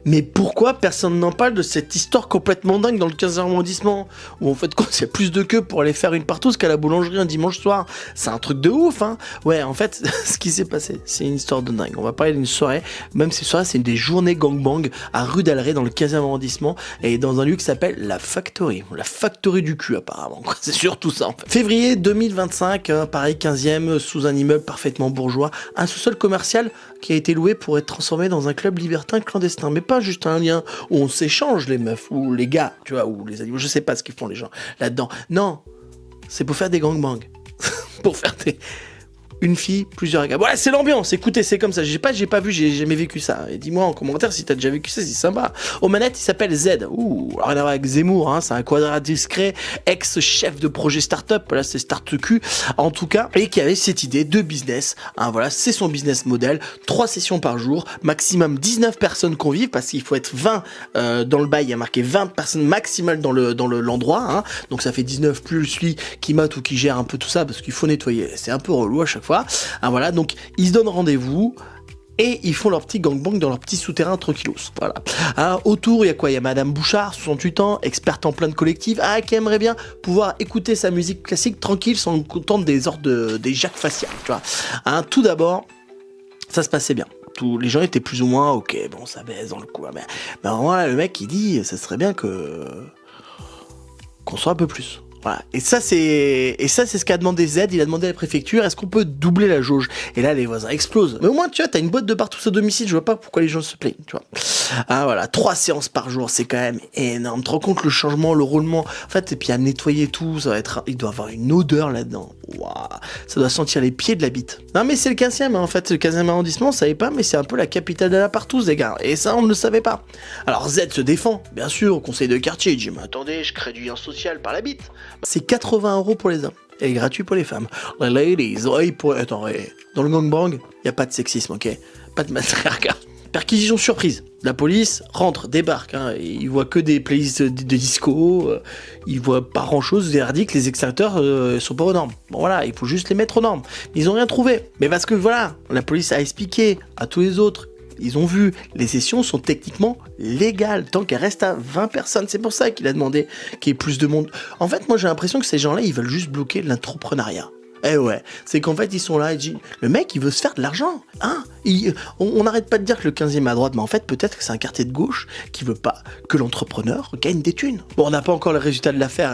Mais pourquoi personne n'en parle de cette histoire complètement dingue dans le 15e arrondissement, où en fait, quand il y a plus de queue pour aller faire une partouze qu'à la boulangerie un dimanche soir? C'est un truc de ouf, hein. Ouais, en fait, ce qui s'est passé, c'est une histoire de dingue. On va parler d'une soirée, même ces soirées, c'est des journées gangbang à rue d'Alray dans le 15e arrondissement, et dans un lieu qui s'appelle la Factory. La Factory du cul, apparemment. C'est surtout ça, en fait. Février 2025, pareil, 15e, sous un immeuble parfaitement bourgeois, un sous-sol commercial qui a été loué pour être transformé dans un club libertin clandestin. Mais pas juste un lien où on s'échange les meufs, ou les gars, tu vois, ou les animaux, je sais pas ce qu'ils font les gens là-dedans. Non, c'est pour faire des gangbangs. Pour faire des... Une fille, plusieurs gars. Voilà, c'est l'ambiance. Écoutez, c'est comme ça. J'ai pas vu, j'ai jamais vécu ça. Et dis-moi en commentaire si t'as déjà vécu ça, c'est sympa. Aux manettes, il s'appelle Z. Ouh, rien à voir avec Zemmour, hein. C'est un quadra discret, ex-chef de projet start-up. Là, c'est Start-Q, en tout cas. Et qui avait cette idée de business. Hein, voilà, c'est son business model. 3 sessions par jour, maximum 19 personnes convives, parce qu'il faut être 20 dans le bail. Il y a marqué 20 personnes maximales dans l'endroit. Hein. Donc ça fait 19 plus celui qui mate ou qui gère un peu tout ça, parce qu'il faut nettoyer. C'est un peu relou à chaque fois. Ah, voilà, donc ils se donnent rendez-vous et ils font leur petit gangbang dans leur petit souterrain tranquillos. Voilà. Alors, autour, il y a quoi? Il y a Madame Bouchard, 68 ans, experte en plainte collective, qui aimerait bien pouvoir écouter sa musique classique tranquille sans entendre des ordres des jacques faciales, tu vois. Hein, tout d'abord, ça se passait bien. Tous les gens étaient plus ou moins ok, bon, ça baise dans le coup. Mais voilà, le mec, il dit, ça serait bien qu'on soit un peu plus. Voilà. Et ça, c'est ce qu'a demandé Z. Il a demandé à la préfecture, est-ce qu'on peut doubler la jauge? Et là, les voisins explosent. Mais au moins, tu vois, t'as une boîte de partout au domicile, je vois pas pourquoi les gens se plaignent, tu vois. Ah, voilà, 3 séances par jour, c'est quand même énorme. Tu te rends compte le changement, le roulement, en fait, et puis à nettoyer tout, ça va être, il doit avoir une odeur là-dedans. Waouh, ça doit sentir les pieds de la bite. Non, mais c'est le 15e, hein, en fait, le 15e arrondissement, on savait pas, mais c'est un peu la capitale de la partouze, les gars. Et ça, on ne le savait pas. Alors, Z se défend, bien sûr, au conseil de quartier. Il dit, mais attendez, je crée du lien social par la bite. C'est 80 € pour les hommes et gratuit pour les femmes. Les ladies, attends, dans le gangbang, y a pas de sexisme, ok? Pas de matriarcat. Perquisition surprise. La police rentre, débarque, hein, ils voient que des playlists de disco, ils voient pas grand chose, verdict, les extincteurs sont pas aux normes. Bon voilà, il faut juste les mettre aux normes. Ils ont rien trouvé. Mais parce que voilà, la police a expliqué à tous les autres, ils ont vu, les sessions sont techniquement légales, tant qu'elles restent à 20 personnes. C'est pour ça qu'il a demandé qu'il y ait plus de monde. En fait, moi j'ai l'impression que ces gens-là, ils veulent juste bloquer l'entrepreneuriat. Eh ouais, c'est qu'en fait ils sont là, et disent, le mec il veut se faire de l'argent, hein. On n'arrête pas de dire que le 15e à droite, mais en fait peut-être que c'est un quartier de gauche qui veut pas que l'entrepreneur gagne des thunes. Bon, on n'a pas encore le résultat de l'affaire,